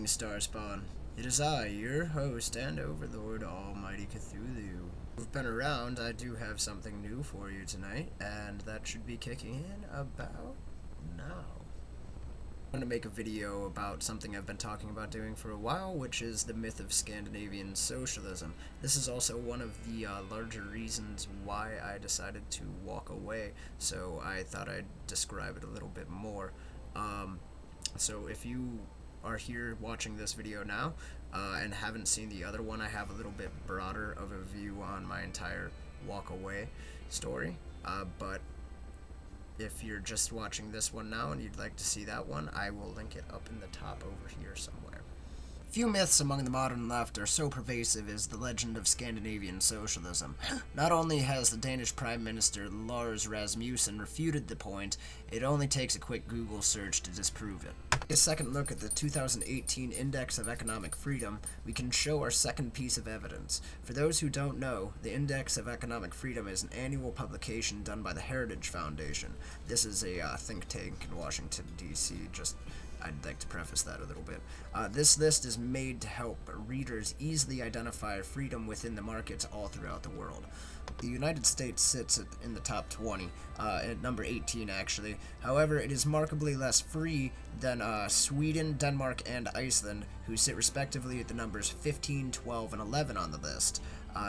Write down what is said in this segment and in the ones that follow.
Starspawn. It is I, your host and overlord, Almighty Cthulhu. We've been around, I do have something new for you tonight, and that should be kicking in about now. I'm going to make a video about something I've been talking about doing for a while, which is the myth of Scandinavian socialism. This is also one of the larger reasons why I decided to walk away, so I thought I'd describe it a little bit more. So if you are here watching this video now and haven't seen the other one, I have a little bit broader of a view on my entire walk away story, but if you're just watching this one now and you'd like to see that one, I will link it up in the top over here somewhere. Few myths among the modern left are so pervasive as the legend of Scandinavian socialism. Not only has the Danish Prime Minister Lars Rasmussen refuted the point, it only takes a quick Google search to disprove it. A second look at the 2018 Index of Economic Freedom, we can show our second piece of evidence. For those who don't know, the Index of Economic Freedom is an annual publication done by the Heritage Foundation. This is a think tank in Washington, D.C., I'd like to preface that a little bit. This list is made to help readers easily identify freedom within the markets all throughout the world. The United States sits in the top 20, at number 18 actually. However, it is markedly less free than Sweden, Denmark, and Iceland, who sit respectively at the numbers 15, 12, and 11 on the list.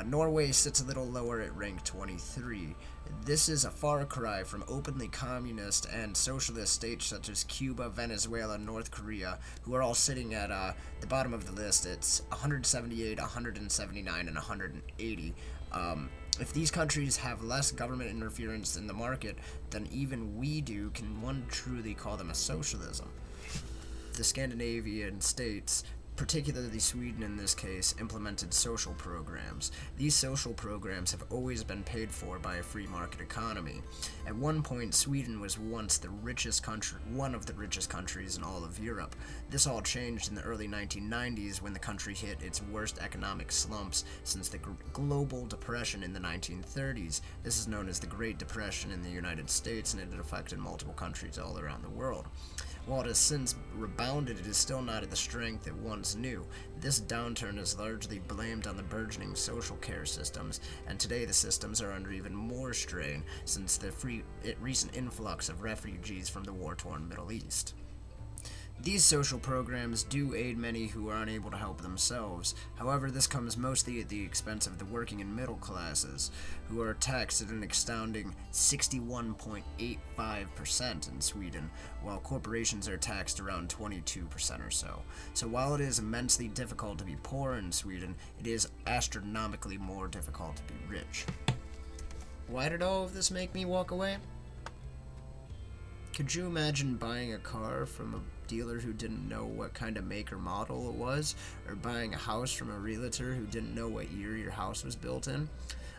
Norway sits a little lower at rank 23. This is a far cry from openly communist and socialist states such as Cuba, Venezuela, and North Korea, who are all sitting at the bottom of the list. It's 178, 179, and 180. If these countries have less government interference in the market than even we do, can one truly call them a socialism? The Scandinavian states, particularly Sweden in this case, implemented social programs. These social programs have always been paid for by a free market economy. At one point, Sweden was once the richest country, one of the richest countries in all of Europe. This all changed in the early 1990s when the country hit its worst economic slumps since the global depression in the 1930s. This is known as the Great Depression in the United States, and it had affected multiple countries all around the world. While it has since rebounded, it is still not at the strength it once knew. This downturn is largely blamed on the burgeoning social care systems, and today the systems are under even more strain since the recent influx of refugees from the war-torn Middle East. These social programs do aid many who are unable to help themselves. However, this comes mostly at the expense of the working and middle classes, who are taxed at an astounding 61.85% in Sweden, while corporations are taxed around 22% or so. So while it is immensely difficult to be poor in Sweden, it is astronomically more difficult to be rich. Why did all of this make me walk away? Could you imagine buying a car from a dealer who didn't know what kind of make or model it was, or buying a house from a realtor who didn't know what year your house was built in?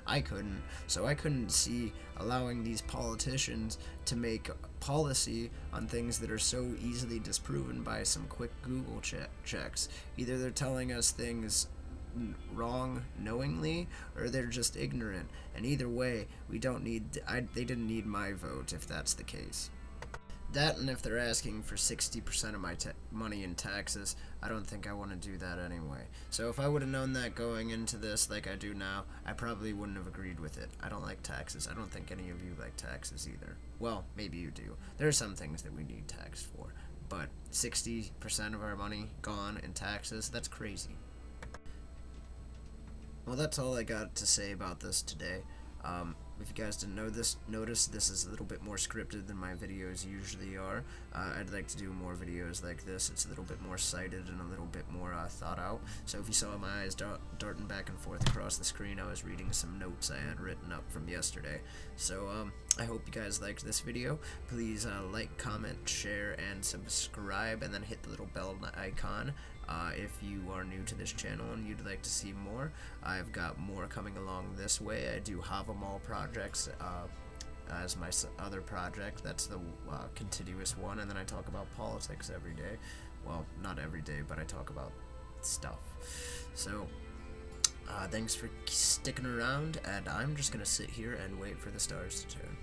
I couldn't, so I couldn't see allowing these politicians to make policy on things that are so easily disproven by some quick Google checks. Either they're telling us things wrong knowingly, or they're just ignorant, and either way, they didn't need my vote if that's the case. That, and if they're asking for 60% of my money in taxes, I don't think I want to do that anyway. So if I would have known that going into this like I do now, I probably wouldn't have agreed with it. I don't like taxes. I don't think any of you like taxes either. Well, maybe you do. There are some things that we need taxed for, but 60% of our money gone in taxes, that's crazy. Well, that's all I got to say about this today. If you guys didn't notice, this is a little bit more scripted than my videos usually are. I'd like to do more videos like this. It's a little bit more cited and a little bit more thought out. So if you saw my eyes darting back and forth across the screen, I was reading some notes I had written up from yesterday. So I hope you guys liked this video. Please like, comment, share, and subscribe, and then hit the little bell icon. If you are new to this channel and you'd like to see more, I've got more coming along this way. I do Havamal projects as my other project. That's the continuous one, and then I talk about politics every day. Well, not every day, but I talk about stuff. So, thanks for sticking around, and I'm just going to sit here and wait for the stars to turn.